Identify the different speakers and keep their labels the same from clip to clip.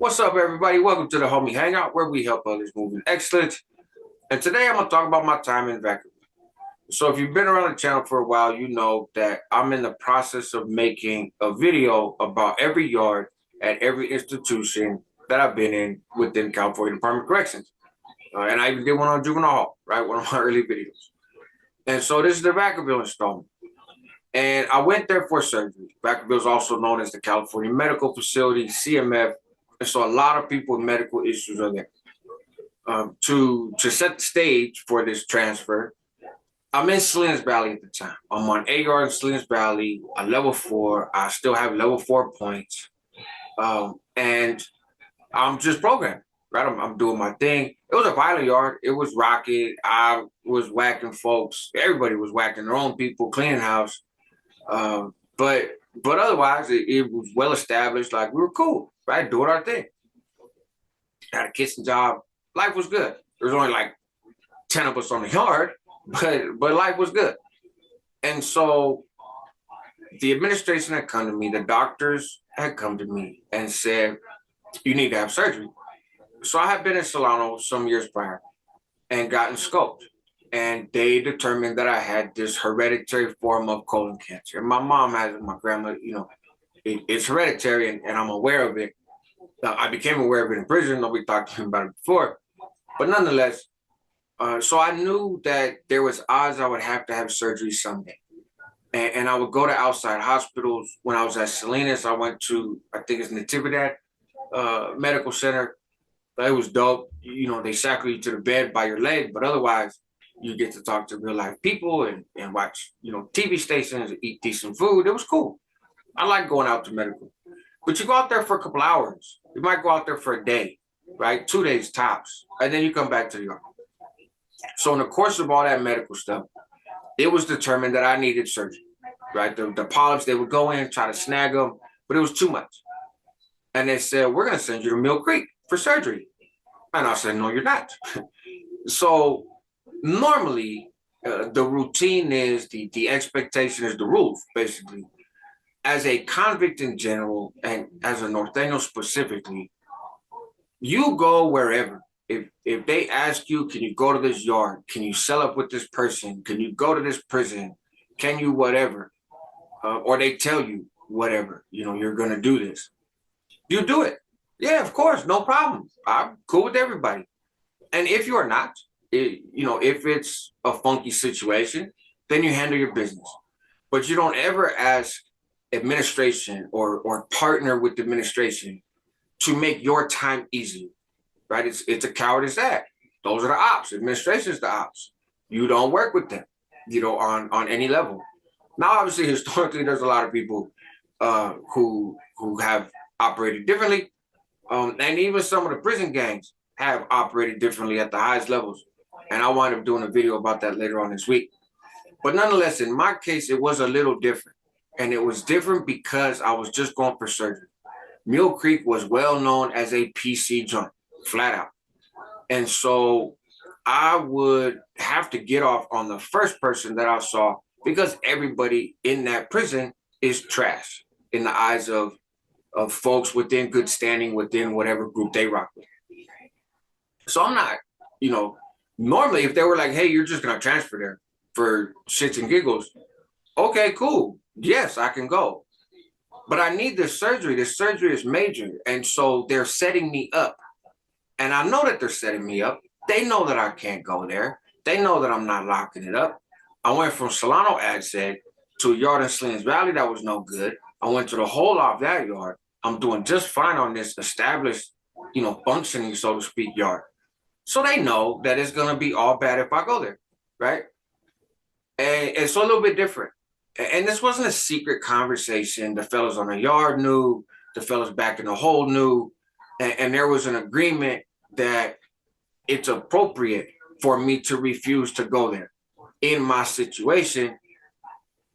Speaker 1: What's up, everybody? Welcome to the Homie Hangout, where we help others move in excellence. And today I'm going to talk about my time in Vacaville. So if you've been around the channel for a while, you know that I'm in the process of making a video about every yard at every institution that I've been in within California Department of Corrections. And I even did one on juvenile hall, right? One of my early videos. And so this is the Vacaville installment. And I went there for surgery. Vacaville is also known as the California Medical Facility, CMF. And so a lot of people with medical issues are there. To set the stage for this transfer, I'm in Salinas Valley at the time. I'm on AR in Salinas Valley, a level 4. I still have level 4 points. And I'm just programmed, right? I'm doing my thing. It was a violent yard. It was rocket. I was whacking folks. Everybody was whacking their own people, cleaning house. But otherwise, it was well established. Like, we were cool, right? Doing our thing. Had a kitchen job. Life was good. There was only like 10 of us on the yard, but life was good. And so the administration had come to me, the doctors had come to me and said, you need to have surgery. So I had been in Solano some years prior and gotten scoped. And they determined that I had this hereditary form of colon cancer. And my mom has it, my grandma, it's hereditary, and I'm aware of it. I became aware of it in prison. Nobody talked to me about it before. But nonetheless, so I knew that there was odds I would have to have surgery someday. And I would go to outside hospitals. When I was at Salinas, I went to, I think it's Natividad Medical Center. It was dope. They shackle you to the bed by your leg, but otherwise, you get to talk to real life people and watch, TV stations, and eat decent food. It was cool. I like going out to medical. But you go out there for a couple hours. You might go out there for a day, right? 2 days tops. And then you come back to the yard. So in the course of all that medical stuff, it was determined that I needed surgery, right? The polyps, they would go in, try to snag them, but it was too much. And they said, we're going to send you to Mill Creek for surgery. And I said, no, you're not. So normally, the routine is, the expectation is the rule, basically. As a convict in general, and as a Norteño specifically, you go wherever. If they ask you, can you go to this yard? Can you sell up with this person? Can you go to this prison? Can you whatever? Or they tell you whatever, you're going to do this. You do it. Yeah, of course, no problem. I'm cool with everybody. And if you're not, if it's a funky situation, then you handle your business. But you don't ever ask administration or partner with the administration to make your time easier, right? It's a cowardice act. Those are the ops. Administration is the ops. You don't work with them, on any level. Now, obviously, historically, there's a lot of people who have operated differently. And even some of the prison gangs have operated differently at the highest levels. And I wind up doing a video about that later on this week. But nonetheless, in my case, it was a little different. And it was different because I was just going for surgery. Mill Creek was well known as a PC joint, flat out. And so I would have to get off on the first person that I saw because everybody in that prison is trash in the eyes of folks within good standing within whatever group they rock with. So I'm not, normally if they were like, hey, you're just going to transfer there for shits and giggles, okay, cool. Yes, I can go. But I need this surgery. This surgery is major. And so they're setting me up. And I know that they're setting me up. They know that I can't go there. They know that I'm not locking it up. I went from Solano Ad Seg to a yard in Salinas Valley that was no good. I went to the whole off that yard. I'm doing just fine on this established, functioning, so to speak, yard. So they know that it's going to be all bad if I go there, right? And it's a little bit different. And this wasn't a secret conversation. The fellas on the yard knew. The fellas back in the hole knew. And there was an agreement that it's appropriate for me to refuse to go there in my situation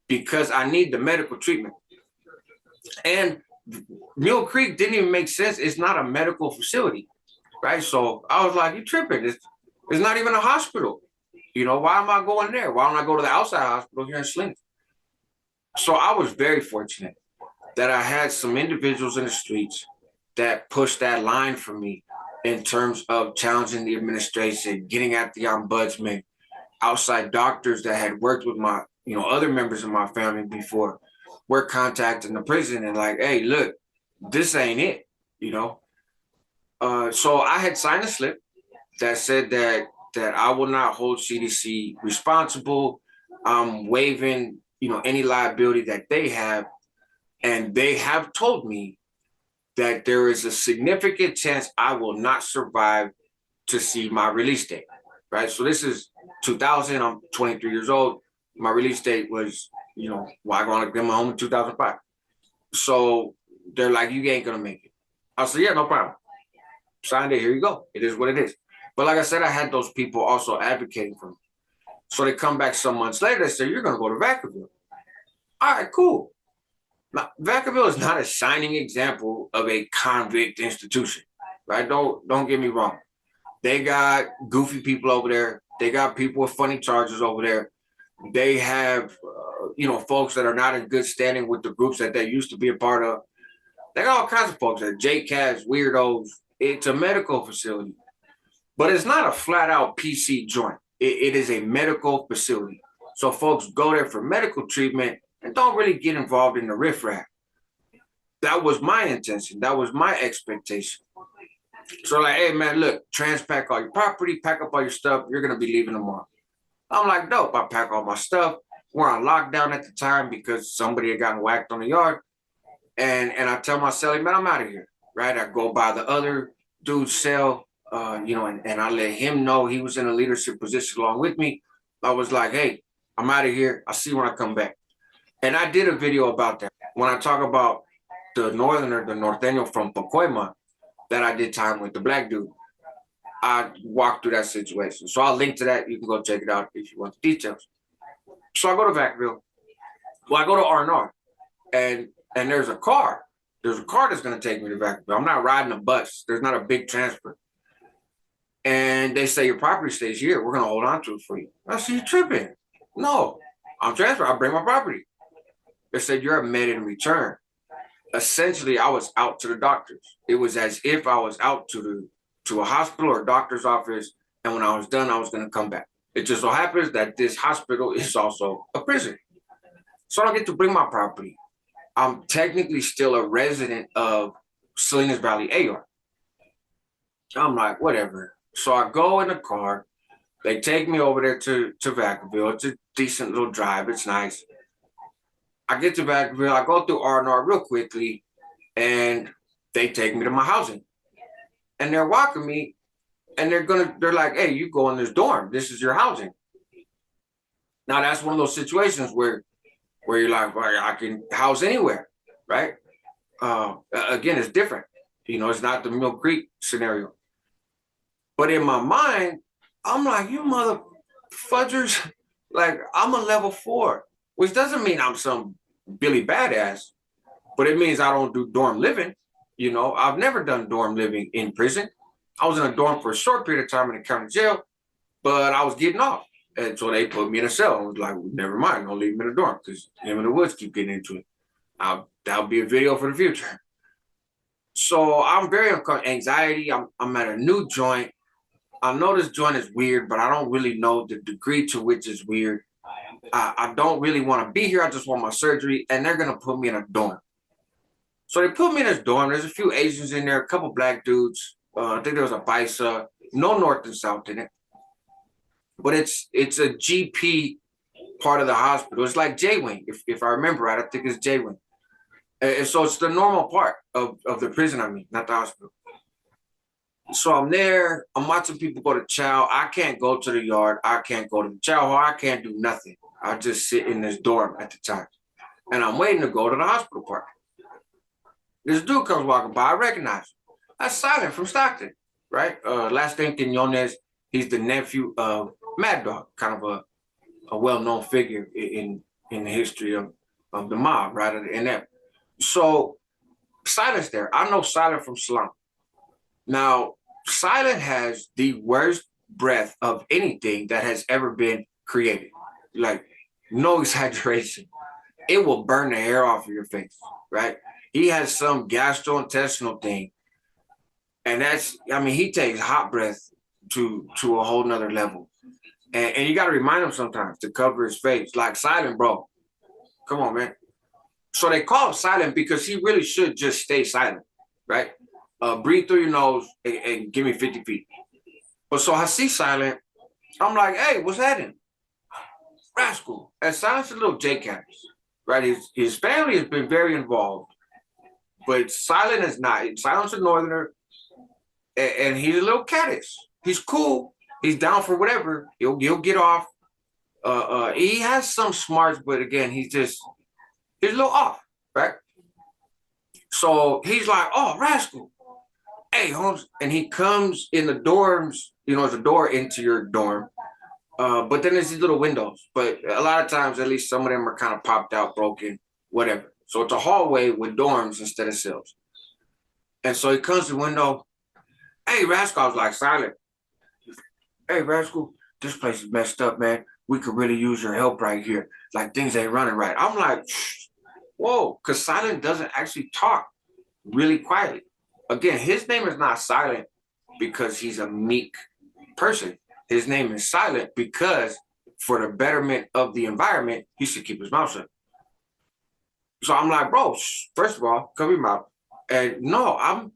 Speaker 1: because I need the medical treatment. And Mill Creek didn't even make sense. It's not a medical facility, right? So I was like, you tripping. It's not even a hospital. Why am I going there? Why don't I go to the outside hospital here in Salinas? So I was very fortunate that I had some individuals in the streets that pushed that line for me in terms of challenging the administration, getting at the ombudsman, outside doctors that had worked with my, other members of my family before, were contacting the prison and like, hey, look, this ain't it, you know. So I had signed a slip that said that I will not hold CDC responsible. I'm waiving, any liability that they have, and they have told me that there is a significant chance I will not survive to see my release date. Right. So this is 2000. I'm 23 years old. My release date was, I going to get my home in 2005. So they're like, you ain't gonna make it. I said, yeah, no problem. Signed it. Here you go. It is what it is. But like I said, I had those people also advocating for me. So they come back some months later. They say, you're gonna go to Vacaville. All right, cool. Now, Vacaville is not a shining example of a convict institution, right? Don't get me wrong. They got goofy people over there. They got people with funny charges over there. They have, folks that are not in good standing with the groups that they used to be a part of. They got all kinds of folks there, JCats, weirdos. It's a medical facility, but it's not a flat out PC joint. It is a medical facility. So folks go there for medical treatment and don't really get involved in the riffraff. That was my intention. That was my expectation. So like, hey man, look, pack all your property, pack up all your stuff. You're gonna be leaving tomorrow. I'm like, dope. I pack all my stuff. We're on lockdown at the time because somebody had gotten whacked on the yard. And I tell my cellie, man, I'm out of here. Right? I go by the other dude's cell, and I let him know he was in a leadership position along with me. I was like, hey, I'm out of here. I'll see you when I come back. And I did a video about that. When I talk about the northerner, the norteño from Pacoima that I did time with, the black dude, I walked through that situation. So I'll link to that. You can go check it out if you want the details. So I go to Vacaville. Well, I go to R&R, and there's a car. There's a car that's going to take me to Vacaville. I'm not riding a bus. There's not a big transfer. And they say, your property stays here. We're going to hold on to it for you. I said, you tripping? No, I'm transferring. I'll bring my property. They said, you're a med in return. Essentially, I was out to the doctors. It was as if I was out to a hospital or a doctor's office. And when I was done, I was going to come back. It just so happens that this hospital is also a prison. So I don't get to bring my property. I'm technically still a resident of Salinas Valley AR. I'm like, whatever. So I go in the car. They take me over there to Vacaville. It's a decent little drive. It's nice. I get to Vacaville. I go through R&R real quickly, and they take me to my housing. And they're walking me, and they're like, hey, you go in this dorm. This is your housing. Now, that's one of those situations where you're like, well, I can house anywhere, right? Again, it's different. It's not the Mill Creek scenario. But in my mind, I'm like, you mother fudgers, like I'm a level 4, which doesn't mean I'm some Billy Badass, but it means I don't do dorm living. I've never done dorm living in prison. I was in a dorm for a short period of time in the county jail, but I was getting off. And so they put me in a cell. I was like, never mind, don't leave him in the dorm because him and the Woods keep getting into it. That'll be a video for the future. So I'm very uncomfortable. Anxiety. I'm at a new joint. I know this joint is weird, but I don't really know the degree to which it's weird. I don't really want to be here. I just want my surgery. And they're going to put me in a dorm. So they put me in this dorm. There's a few Asians in there, a couple black dudes. I think there was a Bisa. No North and South in it. But it's a GP part of the hospital. It's like J-Wing, if I remember right. I think it's J-Wing. And so it's the normal part of the prison, not the hospital. So I'm there. I'm watching people go to chow. I can't go to the yard. I can't go to the chow hall. I can't do nothing. I just sit in this dorm at the time. And I'm waiting to go to the hospital part. This dude comes walking by. I recognize him. That's Silent from Stockton, right? Last name Quinones. He's the nephew of Mad Dog, kind of a well-known figure in the history of the mob, right? And that. So Silent's there. I know Silent from Slum. Now, Silent has the worst breath of anything that has ever been created. Like, no exaggeration. It will burn the hair off of your face, right? He has some gastrointestinal thing And that's, I mean, he takes hot breath to a whole nother level. And you got to remind him sometimes to cover his face, like silent, bro. Come on, man. So they call him silent because he really should just stay silent, right? Breathe through your nose and give me 50 feet. But so I see silent. I'm like, hey, what's happening? Rascal. And Silent's a little J-Cat, right? His family has been very involved, but Silent is not. Silent's a northerner, and he's a little cattish. He's cool. He's down for whatever. He'll get off. He has some smarts, but again, he's a little off, right? So he's like, oh, Rascal, hey, Holmes. And he comes in the dorms, there's a door into your dorm. But then there's these little windows. But a lot of times, at least some of them are kind of popped out, broken, whatever. So it's a hallway with dorms instead of cells. And so he comes to the window. Hey, Rascal, I was like, silent. Hey, Rascal, this place is messed up, man. We could really use your help right here. Like, things ain't running right. I'm like, whoa, because Silent doesn't actually talk really quietly. Again, his name is not Silent because he's a meek person. His name is Silent because for the betterment of the environment, he should keep his mouth shut. So I'm like, bro, first of all, cover your mouth. And no, I'm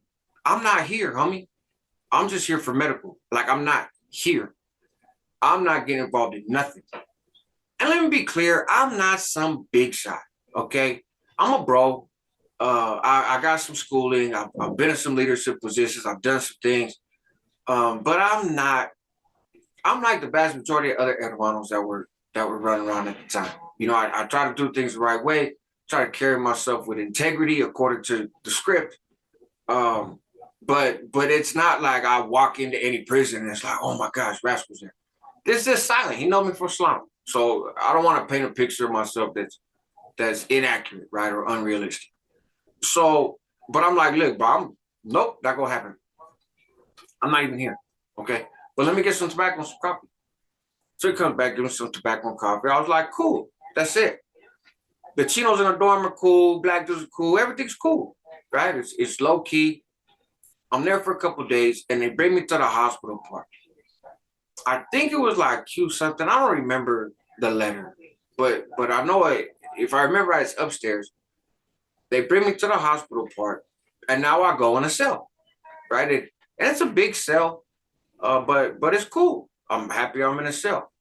Speaker 1: not here, homie. I'm just here for medical. Like, I'm not here. I'm not getting involved in nothing. And let me be clear, I'm not some big shot, okay? I'm a bro. I got some schooling. I've been in some leadership positions. I've done some things. But I'm like the vast majority of other hermanos that were running around at the time. I try to do things the right way, try to carry myself with integrity according to the script. But it's not like I walk into any prison and it's like, oh my gosh, Rascal's there. This is Silent. He know me from Slum. So I don't want to paint a picture of myself that's inaccurate, right, or unrealistic. So, but I'm like, look, bro, nope, not gonna happen. I'm not even here, okay? But let me get some tobacco and some coffee. So he comes back, giving some tobacco and coffee. I was like, cool, that's it. The chinos in the dorm are cool, black dudes are cool, everything's cool, right? It's low key. I'm there for a couple of days, and they bring me to the hospital part. I think it was like Q something. I don't remember the letter, but I know if I remember right, it's upstairs. They bring me to the hospital part, and now I go in a cell, right? And it's a big cell, but it's cool. I'm happy I'm in a cell.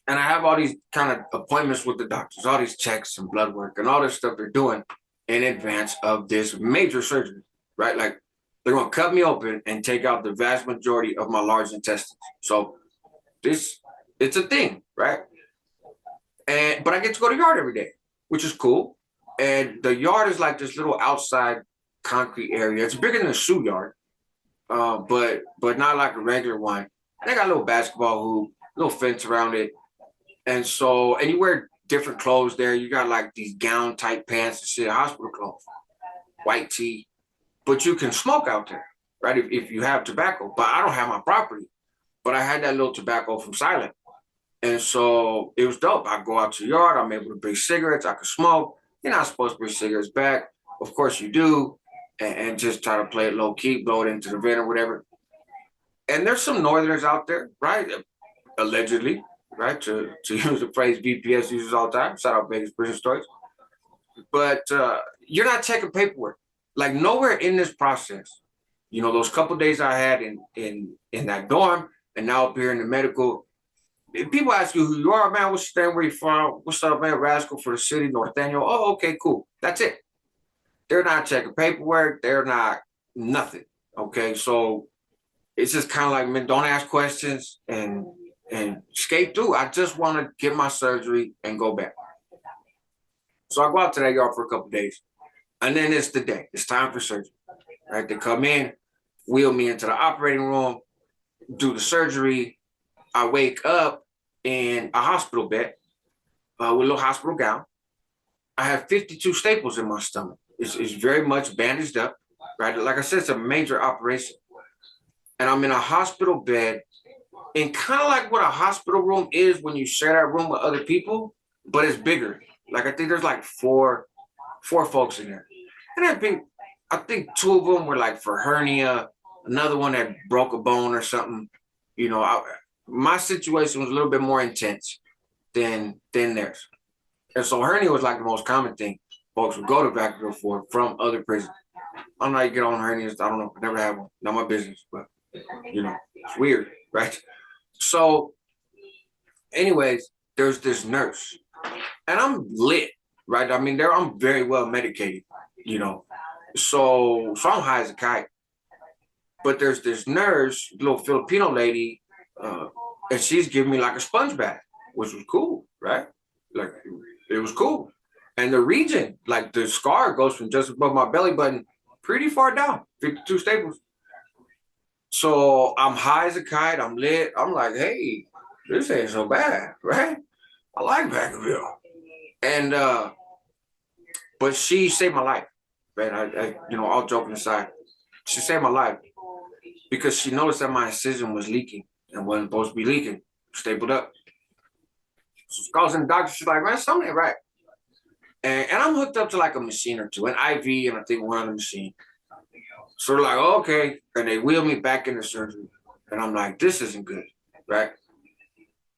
Speaker 1: And I have all these kind of appointments with the doctors, all these checks and blood work and all this stuff they're doing in advance of this major surgery, right? Like, they're going to cut me open and take out the vast majority of my large intestines. So it's a thing, right? But I get to go to the yard every day, which is cool. And the yard is like this little outside concrete area. It's bigger than a shoe yard, but not like a regular one. They got a little basketball hoop, little fence around it. And you wear different clothes there. You got like these gown type pants and shit, hospital clothes, white tee. But you can smoke out there, right? If you have tobacco. But I don't have my property. But I had that little tobacco from Silent. And so it was dope. I go out to the yard. I'm able to bring cigarettes. I could smoke. You're not supposed to bring cigarettes back. Of course you do. And just try to play it low key, blow it into the vent or whatever. And there's some northerners out there, right? Allegedly, right? To use the phrase BPS uses all the time. Shout out Vegas prison stories. But you're not checking paperwork. Like, nowhere in this process, those couple days I had in that dorm and now up here in the medical, if people ask you who you are, man, what's your name, where you from? What's up, man? Rascal for the city, Northaniel. Oh, okay, cool. That's it. They're not checking paperwork. They're not nothing. Okay, so it's just kind of like, man, don't ask questions and skate through. I just want to get my surgery and go back. So I go out to that yard for a couple days. And then it's the day. It's time for surgery, right? They come in, wheel me into the operating room, do the surgery. I wake up in a hospital bed with a little hospital gown. I have 52 staples in my stomach. It's very much bandaged up, right? Like I said, it's a major operation. And I'm in a hospital bed, and kind of like what a hospital room is when you share that room with other people, but it's bigger. Like, I think there's like four folks in there. And I think two of them were like for hernia. another one that broke a bone or something. You know, my situation was a little bit more intense than theirs. And so hernia was like the most common thing folks would go to Vacaville for from other prisons. I don't know how you get on hernias. I don't know. I never had one. Not my business, but you know, it's weird, right? So, anyways, there's this nurse, and I'm lit, right? I mean, I'm very well medicated, you know, so I'm high as a kite. But there's this nurse, little Filipino lady, and she's giving me like a sponge bath, which was cool, right? Like it was cool. And the region, like the scar goes from just above my belly button pretty far down, 52 staples. So I'm high as a kite, I'm lit. I'm like, hey, this ain't so bad, right? I like Vacaville. And but she saved my life, right? You know, all joking aside, she saved my life because she noticed that my incision was leaking and wasn't supposed to be leaking, stapled up. So she calls in the doctor, she's like, man, something ain't right. And I'm hooked up to like a machine or two, an IV, and I think one other machine. So they're like, oh, okay. And they wheel me back into surgery. And I'm like, this isn't good, right?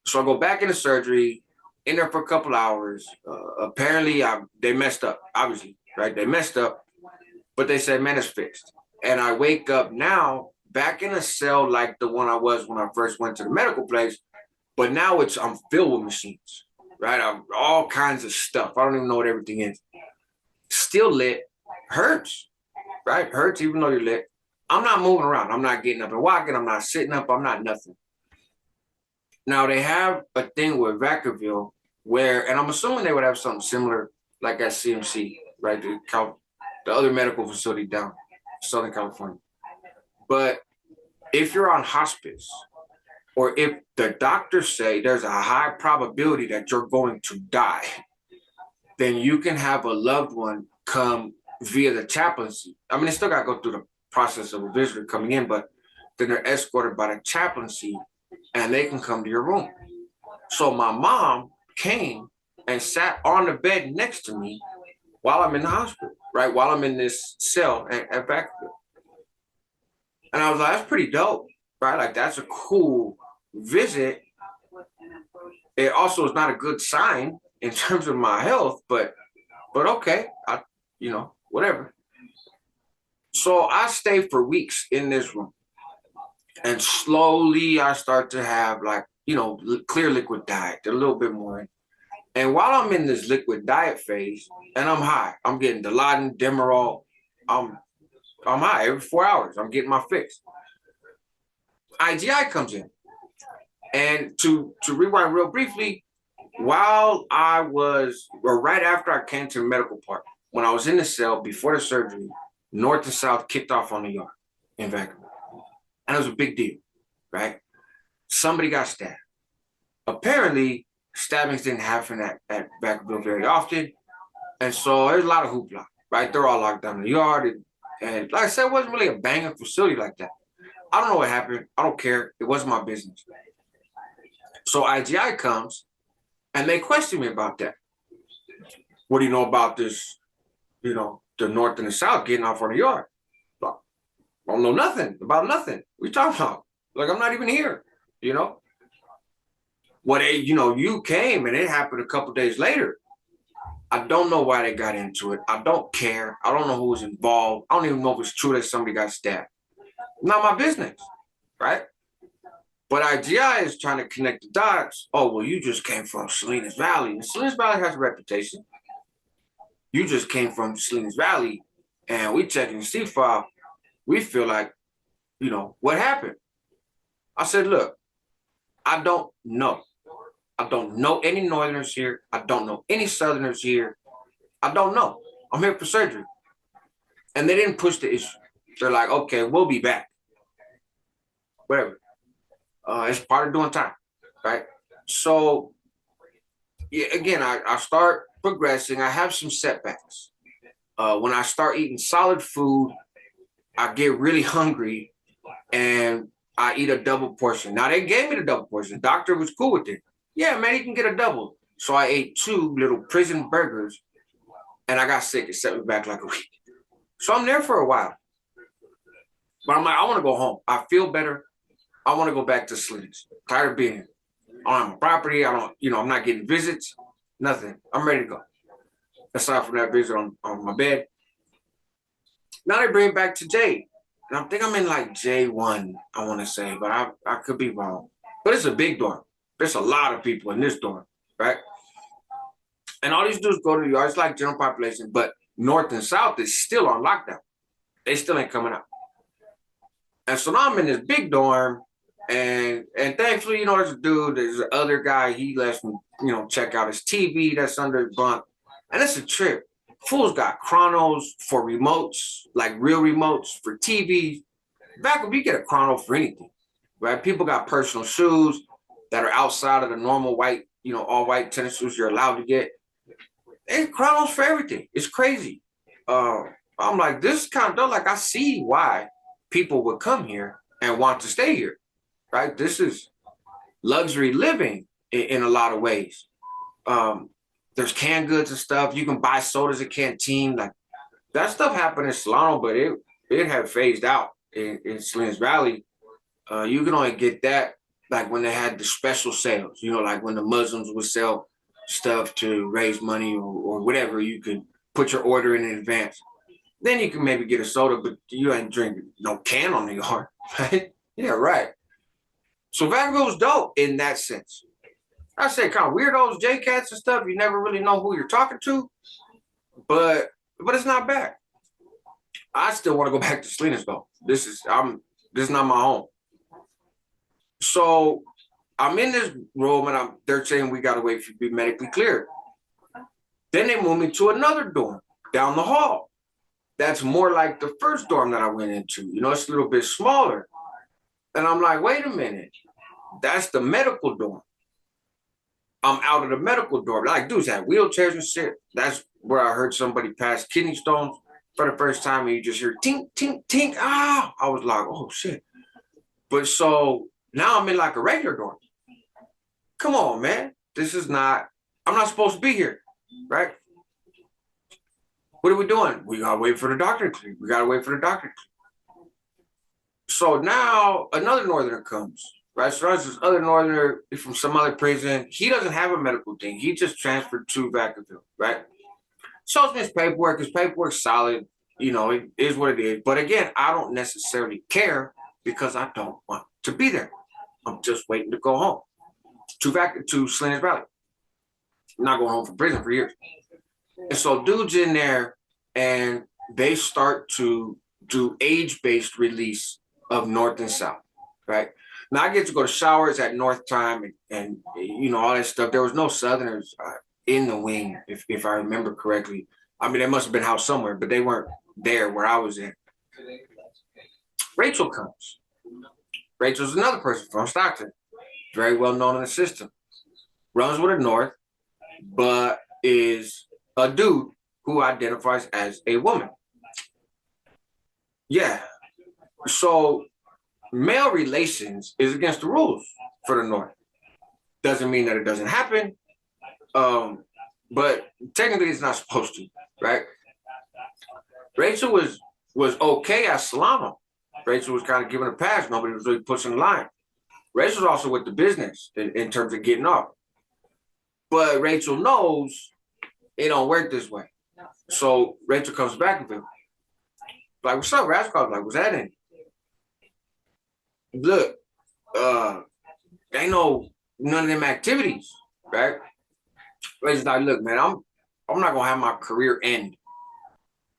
Speaker 1: So I go back into surgery, in there for a couple hours. Apparently, they messed up, obviously, right? They messed up, but they said, man, it's fixed. And I wake up now back in a cell like the one I was when I first went to the medical place, but now I'm filled with machines, right? All kinds of stuff. I don't even know what everything is. Still lit, hurts, right? Hurts even though you're lit. I'm not moving around. I'm not getting up and walking. I'm not sitting up. I'm not nothing. Now they have a thing with Vacaville where, and I'm assuming they would have something similar like at CMC, right? The other medical facility down Southern California. But if you're on hospice, or if the doctors say there's a high probability that you're going to die, then you can have a loved one come via the chaplaincy. I mean, they still got to go through the process of a visitor coming in, but then they're escorted by the chaplaincy and they can come to your room. So my mom came and sat on the bed next to me while I'm in the hospital, right? While I'm in this cell at Vacaville. And I was like, that's pretty dope, right? Like, that's a cool visit. It also is not a good sign in terms of my health, but okay, whatever. So I stayed for weeks in this room, and slowly I start to have like, clear liquid diet, a little bit more. And while I'm in this liquid diet phase, and I'm high, I'm getting Dilaudid, Demerol, I'm high every 4 hours. I'm getting my fix. IGI comes in. And to rewind real briefly, while I was, or right after I came to the medical part, when I was in the cell before the surgery, North and South kicked off on the yard in Vacaville. And it was a big deal, right? Somebody got stabbed. Apparently, stabbings didn't happen at Vacaville very often. And so there's a lot of hoopla, right? They're all locked down in the yard. And like I said, it wasn't really a banging facility like that. I don't know what happened. I don't care. It wasn't my business. So IGI comes and they question me about that. What do you know about this, the North and the South getting off on the yard? I don't know nothing about nothing. What are you talking about? Like, I'm not even here, you came and it happened a couple days later. I don't know why they got into it. I don't care. I don't know who was involved. I don't even know if it's true that somebody got stabbed. Not my business, right? But IGI is trying to connect the dots. Oh, well, you just came from Salinas Valley. And Salinas Valley has a reputation. You just came from Salinas Valley, and we checking the C file. We feel like, what happened? I said, look, I don't know. I don't know any Northerners here. I don't know any Southerners here. I don't know. I'm here for surgery. And they didn't push the issue. They're like, okay, we'll be back. Whatever. It's part of doing time, right? So, yeah, again, I start progressing. I have some setbacks. When I start eating solid food, I get really hungry and I eat a double portion. Now, they gave me the double portion. The doctor was cool with it. Yeah, man, you can get a double. So I ate 2 little prison burgers and I got sick. It set me back like a week. So I'm there for a while. But I'm like, I want to go home. I feel better. I want to go back to Salinas. Tired of being here. I don't have a property. I don't, I'm not getting visits. Nothing. I'm ready to go. Aside from that visit on my bed. Now they bring it back to J. And I think I'm in like J1, I want to say, but I could be wrong. But it's a big dorm. There's a lot of people in this dorm, right? And all these dudes go to the yard. It's like general population, but north and south is still on lockdown. They still ain't coming out. And so now I'm in this big dorm, and thankfully, there's a dude, there's the other guy, he lets me, check out his TV that's under the bunk. And it's a trip. Fools got chronos for remotes, like real remotes for TV. Back when you get a chrono for anything, right? People got personal shoes that are outside of the normal white, all white tennis shoes you're allowed to get. And chronos for everything. It's crazy. I'm like, this is kind of dope. Like, I see why people would come here and want to stay here, right? This is luxury living in a lot of ways. There's canned goods and stuff. You can buy sodas at Canteen. Like, that stuff happened in Solano, but it had phased out in Salinas Valley. You can only get that like when they had the special sales, like when the Muslims would sell stuff to raise money or whatever. You could put your order in advance. Then you can maybe get a soda, but you ain't drinking no can on the yard, right? Yeah, right. So Vacaville was dope in that sense. I say kind of weirdos, J-Cats and stuff. You never really know who you're talking to, but it's not bad. I still want to go back to Salinas though. This is not my home. So I'm in this room and they're saying we gotta wait for you to be medically cleared. Then they move me to another dorm down the hall. That's more like the first dorm that I went into. It's a little bit smaller. And I'm like, wait a minute. That's the medical dorm. I'm out of the medical dorm. Like, dudes had wheelchairs and shit. That's where I heard somebody pass kidney stones for the first time, and you just hear tink, tink, tink. Ah, I was like, oh shit. But so now I'm in like a regular dorm. Come on, man. I'm not supposed to be here, right? What are we doing? We gotta wait for the doctor to clear. We gotta wait for the doctor to clear. So now another northerner comes. Right, so there's this other northerner from some other prison. He doesn't have a medical thing. He just transferred to Vacaville, right? Shows me his paperwork. His paperwork's solid. It is what it is. But again, I don't necessarily care because I don't want to be there. I'm just waiting to go home to Salinas Valley. I'm not going home from prison for years. And so dude's in there and they start to do age-based release of North and South, right? Now I get to go to showers at North time and all that stuff. There was no Southerners in the wing, if I remember correctly. I mean, they must have been housed somewhere, but they weren't there where I was in. Rachel comes. Rachel's another person from Stockton, very well known in the system. Runs with the North, but is a dude who identifies as a woman. Yeah. So male relations is against the rules for the North. Doesn't mean that it doesn't happen, but technically it's not supposed to, right? Rachel was okay at Solano. Rachel was kind of giving a pass. Nobody was really pushing the line. Rachel's also with the business in terms of getting off. But Rachel knows it don't work this way. So Rachel comes back with him. Like, what's up, Rascal? Like, what's that in? Look, ain't none of them activities, right? Rachel's like, look, man, I'm not gonna have my career end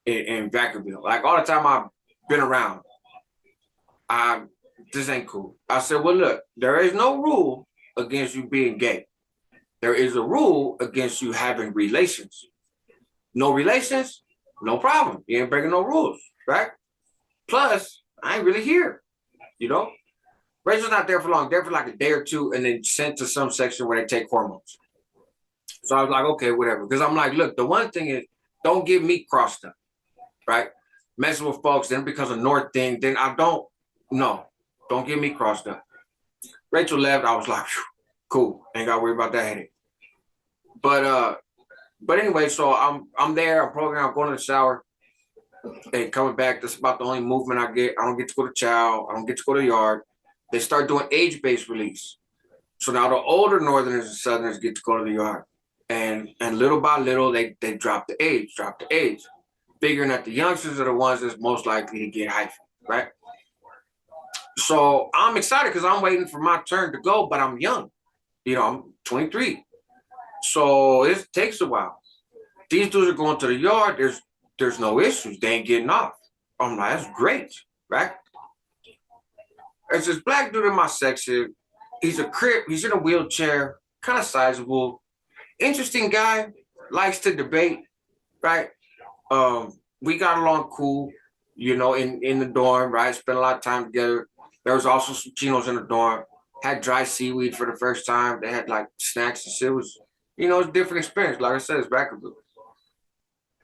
Speaker 1: in Vacaville. Like all the time I've been around, this ain't cool. I said, well, look, there is no rule against you being gay. There is a rule against you having relations. No relations, no problem. You ain't breaking no rules, right? Plus, I ain't really here, Rachel's not there for long, there for like a day or two, and then sent to some section where they take hormones. So I was like, okay, whatever. Because I'm like, look, the one thing is, don't get me crossed up, right? Messing with folks, then because of North thing, then don't get me crossed up. Rachel left, I was like, cool, ain't got to worry about that headache. But anyway, so I'm there, I'm programming, I'm going to the shower, And coming back, that's about the only movement I get. I don't get to go to chow. I don't get to go to yard. They start doing age-based release. So now the older Northerners and Southerners get to go to the yard. And little by little, they drop the age, figuring that the youngsters are the ones that's most likely to get hyphen, right? So I'm excited because I'm waiting for my turn to go, but I'm young. I'm 23. So it takes a while. These dudes are going to the yard. There's no issues. They ain't getting off. I'm like, that's great, right? There's this black dude in my section. He's a crip. He's in a wheelchair, kind of sizable. Interesting guy. Likes to debate, right? We got along cool, in the dorm, right? Spent a lot of time together. There was also some chinos in the dorm. Had dry seaweed for the first time. They had like snacks and shit. It was, a different experience. Like I said, it's Vacaville.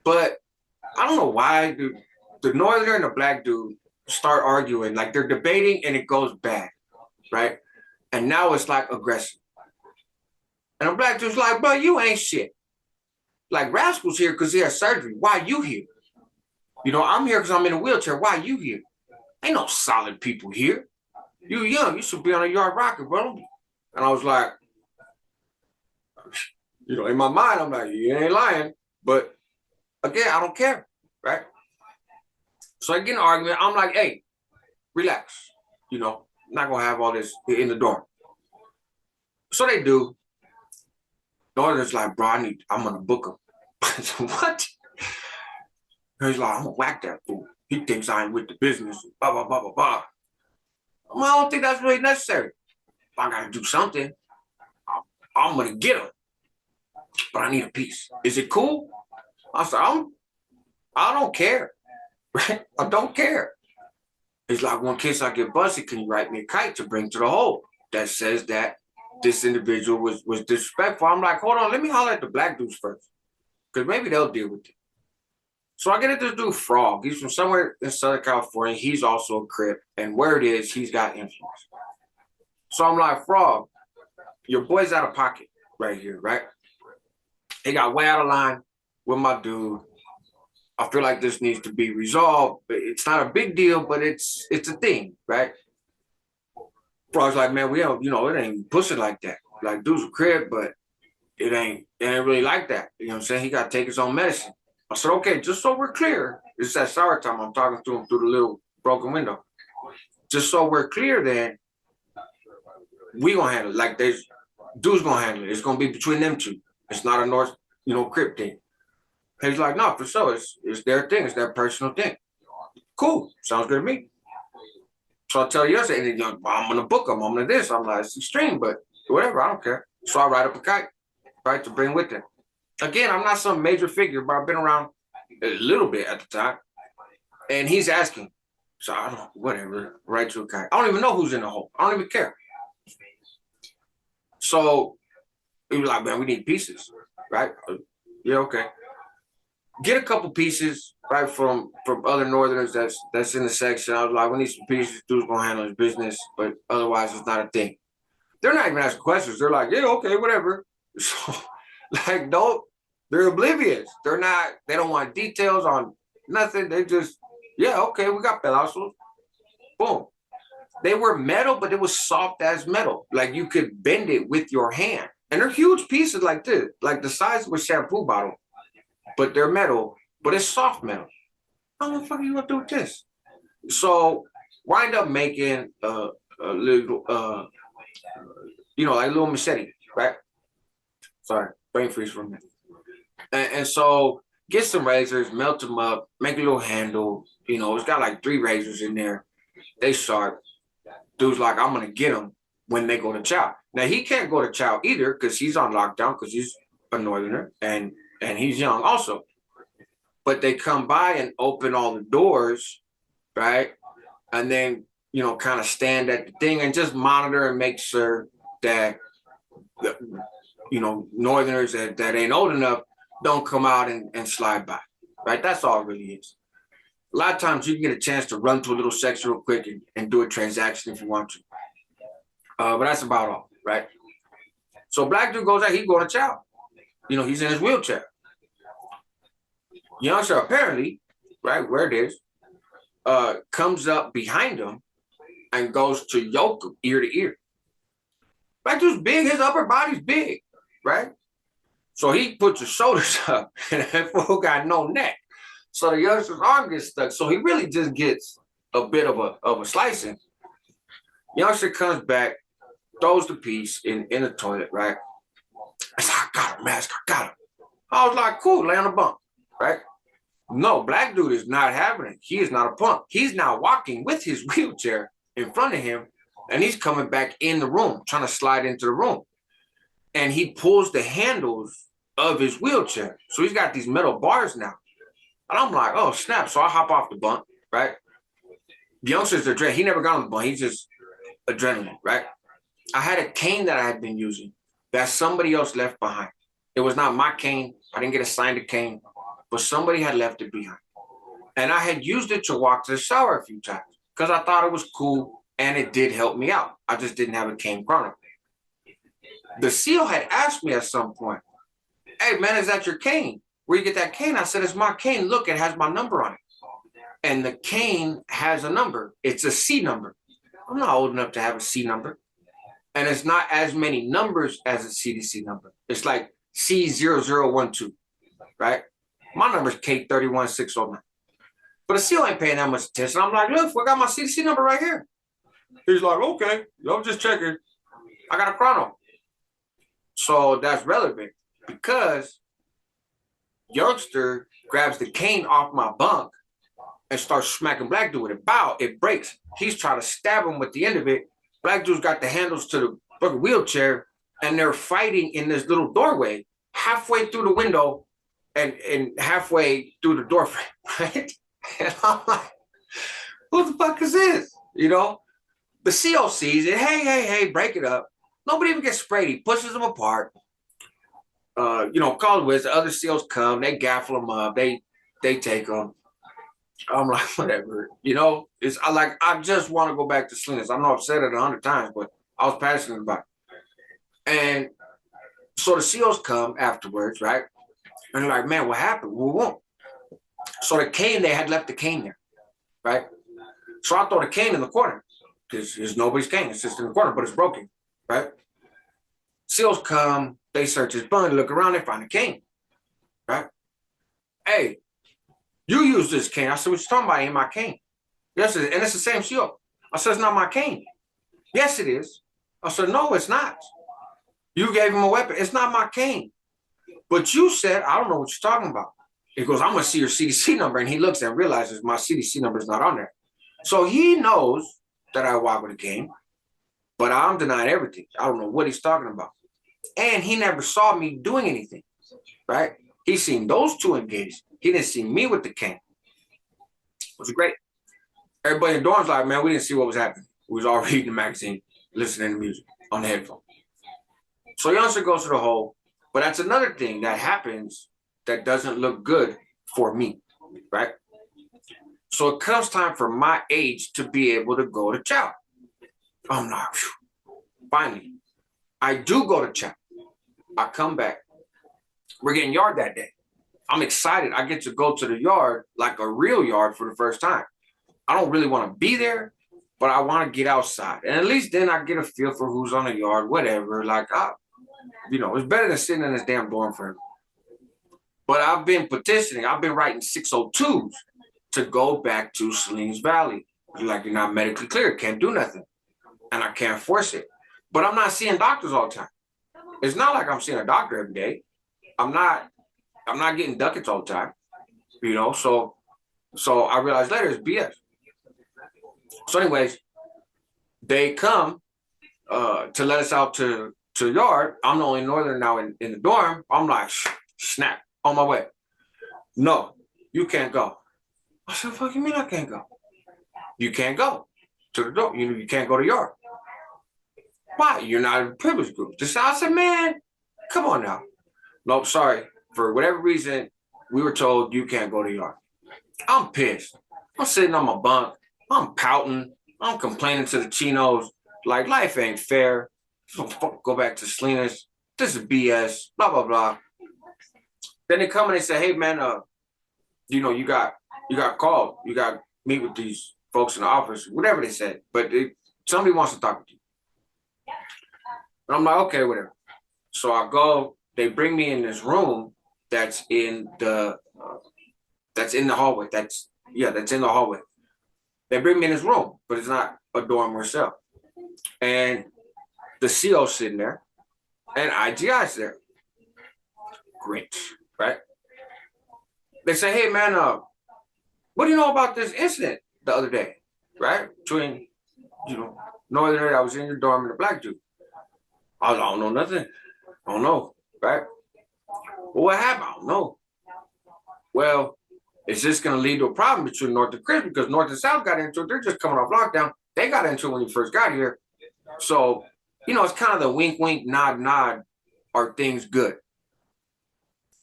Speaker 1: But I don't know why the northerner and the black dude start arguing. Like they're debating and it goes bad, right? And now it's like aggressive. And the black dude's like, bro, you ain't shit. Like Rascal's here because he has surgery. Why you here? I'm here because I'm in a wheelchair. Why you here? Ain't no solid people here. You young. You should be on a yard rocker, bro. And I was like, in my mind, I'm like, you ain't lying. But again, I don't care, right? So I get in an argument. I'm like, hey, relax. I'm not going to have all this in the dorm. So they do. Northern's like, bro, I'm going to book him. I said, what? He's like, I'm going to whack that fool. He thinks I ain't with the business. Blah, blah, blah, blah, blah. Well, I don't think that's really necessary. If I got to do something, I'm going to get him. But I need a piece. Is it cool? I said, I don't care. Right? I don't care. He's like, well, in case I get busted, can you write me a kite to bring to the hole that says that this individual was disrespectful? I'm like, hold on, let me holler at the black dudes first. Because maybe they'll deal with it. So I get at this dude, Frog. He's from somewhere in Southern California. He's also a crip. And where it is, he's got influence. So I'm like, Frog, your boy's out of pocket right here, right? He got way out of line with my dude. I feel like this needs to be resolved. It's not a big deal, but it's a thing, right? Frog's like, man, we don't, it ain't pussy like that. Like, dude's a crib, but it ain't really like that. You know what I'm saying? He got to take his own medicine. I said, okay, just so we're clear, it's that sour time. I'm talking to him through the little broken window. Just so we're clear, then we gonna handle it. Like, there's dude's gonna handle it. It's gonna be between them two. It's not a North, crip thing. He's like, no, for sure. It's their thing. It's their personal thing. Cool. Sounds good to me. So I tell you yesterday, and I'm going to book them. I'm going to this. I'm like, it's extreme, but whatever. I don't care. So I write up a kite, right, to bring with them. Again, I'm not some major figure, but I've been around a little bit at the time. And he's asking. So I don't, whatever, write to a kite. I don't even know who's in the hole. I don't even care. So he was like, man, we need pieces, right? Yeah, okay. Get a couple pieces, right, from other Northerners that's in the section. I was like, we need some pieces. Dude's gonna handle his business, but otherwise it's not a thing. They're not even asking questions. They're like, yeah, okay, whatever. So, like, they're oblivious. They don't want details on nothing. They just, yeah, okay, we got pedazos. Boom. They were metal, but it was soft as metal. Like, you could bend it with your hand. And they're huge pieces like this, like the size of a shampoo bottle. But they're metal, but it's soft metal. How the fuck are you gonna do with this? So wind up making a little, like a little machete, right? Sorry, brain freeze for a minute. And so get some razors, melt them up, make a little handle. It's got like 3 razors in there. They sharp. Dude's like, I'm gonna get them when they go to chow. Now he can't go to chow either because he's on lockdown because he's a Northerner and he's young also. But they come by and open all the doors, right? And then, kind of stand at the thing and just monitor and make sure that, Northerners that ain't old enough don't come out and slide by, right? That's all it really is. A lot of times you can get a chance to run to a little section real quick and do a transaction if you want to. But that's about all, right? So black dude goes out, he going to chow. He's in his wheelchair. Youngster apparently right where it is, comes up behind him and goes to yoke him ear to ear. Black dude's big, his upper body's big, right? So he puts his shoulders up, and that fool got no neck. So the youngster's arm gets stuck. So he really just gets a bit of a slicing. Youngster comes back, throws the piece in the toilet, right? I said, I got him, mask, I got him. I was like, cool, lay on the bunk, right? No, black dude is not having it. He is not a punk. He's now walking with his wheelchair in front of him, and he's coming back in the room, trying to slide into the room. And he pulls the handles of his wheelchair. So he's got these metal bars now. And I'm like, oh, snap. So I hop off the bunk, right? The youngster's adrenaline. He never got on the bunk. He's just adrenaline, right? I had a cane that I had been using that somebody else left behind. It was not my cane. I didn't get assigned a cane, but somebody had left it behind. And I had used it to walk to the shower a few times because I thought it was cool and it did help me out. I just didn't have a cane chrono. The SEAL had asked me at some point, hey, man, is that your cane? Where you get that cane? I said, it's my cane. Look, it has my number on it. And the cane has a number. It's a C number. I'm not old enough to have a C number. And it's not as many numbers as a CDC number. It's like C0012, right? My number is K31609. But the SEAL ain't paying that much attention. I'm like, look, I got my CDC number right here. He's like, okay, I'm just checking. I got a chrono. So that's relevant because youngster grabs the cane off my bunk and starts smacking black dude with it. Bow, it breaks. He's trying to stab him with the end of it. Black dude's got the handles to the fucking wheelchair, and they're fighting in this little doorway halfway through the window and halfway through the door frame, right? And I'm like, who the fuck is this? You know? The CO sees it. Hey, break it up. Nobody even gets sprayed. He pushes them apart. Call with the other SEALs come. They gaffle them up. They take them. I'm like, whatever. I just want to go back to Salinas. I know I've said it 100 times, but I was passionate about it. And so the SEALs come afterwards, right? And they're like, man, what happened? We won't. So the cane, they had left the cane there, right? So I throw the cane in the corner because there's nobody's cane. It's just in the corner, but it's broken, right? SEALs come, they search his bun, look around, they find a cane, right? Hey, you use this cane. I said, what you talking about? Ain't my cane. Yes, it is. And it's the same SEAL. I said, it's not my cane. Yes, it is. I said, no, it's not. You gave him a weapon. It's not my cane. But you said, I don't know what you're talking about. He goes, I'm going to see your CDC number. And he looks and realizes my CDC number is not on there. So he knows that I walk with a cane, but I'm denying everything. I don't know what he's talking about. And he never saw me doing anything, right? He seen those two engaged. He didn't see me with the cane. It was great. Everybody in the dorm's like, man, we didn't see what was happening. We was all reading the magazine, listening to music on the headphone. So youngster goes to the hole, but that's another thing that happens that doesn't look good for me, right? So it comes time for my age to be able to go to chow. I'm like, finally, I do go to chow. I come back. We're getting yard that day. I'm excited. I get to go to the yard, like a real yard for the first time. I don't really want to be there, but I want to get outside. And at least then I get a feel for who's on the yard, whatever. It's better than sitting in this damn dorm for him. But I've been petitioning. I've been writing 602s to go back to Salinas Valley. Like, you're not medically cleared, can't do nothing. And I can't force it. But I'm not seeing doctors all the time. It's not like I'm seeing a doctor every day. I'm not getting ducats all the time. So I realized later it's BS. So anyways, they come to let us out to the yard. I'm the only northern now in the dorm. I'm like, snap, on my way. No, you can't go. I said, fuck you mean I can't go? You can't go to the door. You can't go to the yard. Why? You're not in a privileged group. I said, man, come on now. Nope, sorry. For whatever reason, we were told you can't go to the yard. I'm pissed. I'm sitting on my bunk. I'm pouting. I'm complaining to the chinos. Like, life ain't fair. Go back to Salinas. This is BS. Blah, blah, blah. Then they come and they say, hey, man, you got you got called. You got to meet with these folks in the office, whatever they said. But somebody wants to talk to you. And I'm like, okay, whatever. So I go. They bring me in this room that's in the hallway. That's in the hallway. They bring me in this room, but it's not a dorm or cell. And the CO's sitting there, and IGI's there. Great, right? They say, hey man, what do you know about this incident the other day, right? Between, no other day I was in your dorm and a black dude. I don't know nothing. I don't know, right? Well, what happened? I don't know. Well, is this going to lead to a problem between North and Chris? Because North and South got into it. They're just coming off lockdown. They got into it when you first got here. So, it's kind of the wink, wink, nod, nod. Are things good?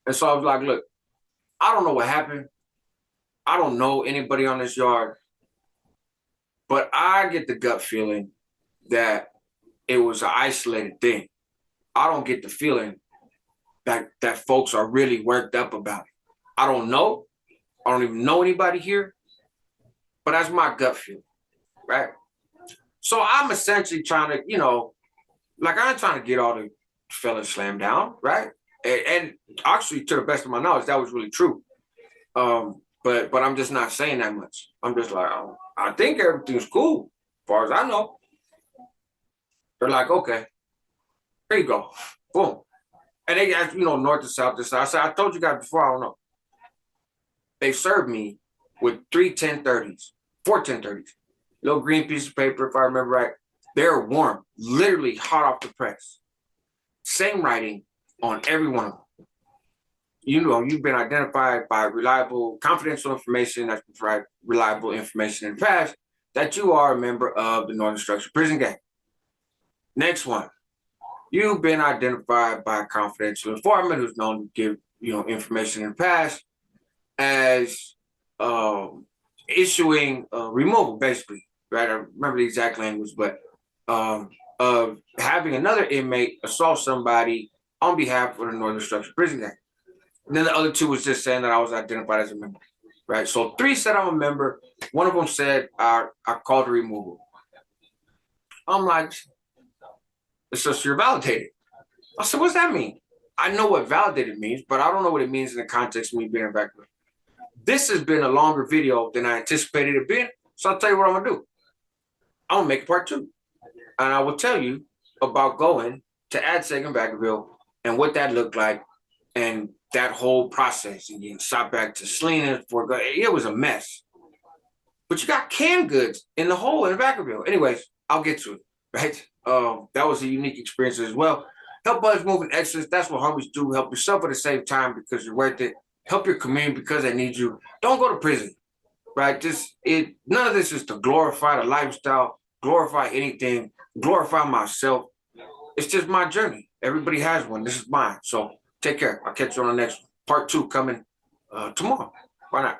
Speaker 1: And so I was like, look, I don't know what happened. I don't know anybody on this yard. But I get the gut feeling that it was an isolated thing. I don't get the feeling that folks are really worked up about it. I don't know. I don't even know anybody here. But that's my gut feeling, right? So I'm essentially trying to, I'm trying to get all the fellas slammed down, right? And actually, to the best of my knowledge, that was really true. But I'm just not saying that much. I'm just like, I think everything's cool, as far as I know. They're like, okay, here you go. Boom. And they asked, north to south, this side. I said, I told you guys before, I don't know. They served me with 4 1030s. Little green piece of paper, if I remember right. They're warm, literally hot off the press. Same writing on every one of them. You've been identified by reliable, confidential information that's provided reliable information in the past that you are a member of the Northern Structured Prison Gang. Next one. You've been identified by a confidential informant who's known to give, information in the past as issuing removal, basically, right? I remember the exact language, but of having another inmate assault somebody on behalf of the Northern Structured Prison Gang. And then the other 2 was just saying that I was identified as a member, right? So 3 said I'm a member. One of them said I called a removal. I'm like, it's just you're validated. I said, what's that mean? I know what validated means, but I don't know what it means in the context of me being back there. This has been a longer video than I anticipated it being, so I'll tell you what I'm going to do. I'm going to make part 2. And I will tell you about going to AdSeg in Vacaville and what that looked like and that whole process and getting shot back to Selena. It was a mess. But you got canned goods in the hole in Vacaville. Anyways, I'll get to it, right? That was a unique experience as well. Help others move in excellence. That's what homies do. Help yourself at the same time because you're worth it. Help your community because they need you. Don't go to prison, right? None of this is to glorify the lifestyle, glorify anything, glorify myself. It's just my journey. Everybody has one. This is mine. So take care. I'll catch you on the next one. Part 2 coming tomorrow. Why not?